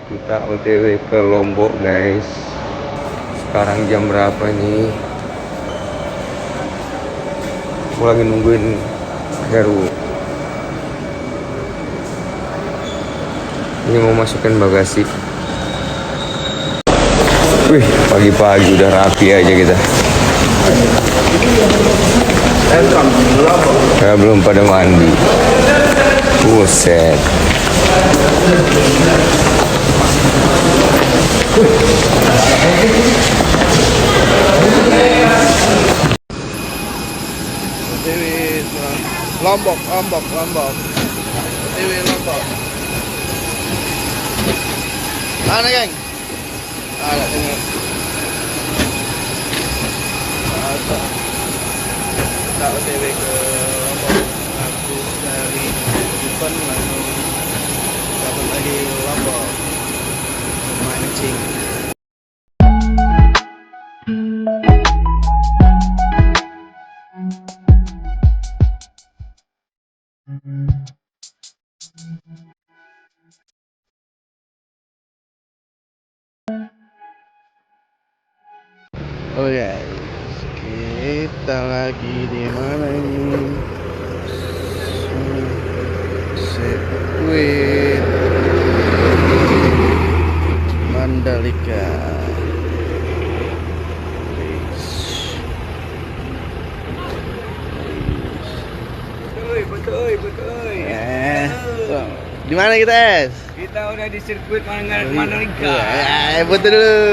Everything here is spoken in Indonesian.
Kita OTW ke Lombok guys. Sekarang jam berapa nih? Aku lagi nungguin Garuda. Ini mau masukin bagasi. Wih, pagi-pagi udah rapi aja kita. Ya, belum pada mandi. Buset. Lombok. TV Lombok. Mana, geng? Ada dengar. Ada. Kita OTW ke Lombok. Habis dari Jepang langsung dapat lagi Lombok. Mancing. Oh guys, kita lagi di mana ini? Sirkuit Mandalika. Betul. Di mana kita, Es? Kita udah di sirkuit Mandalika. Betul dulu.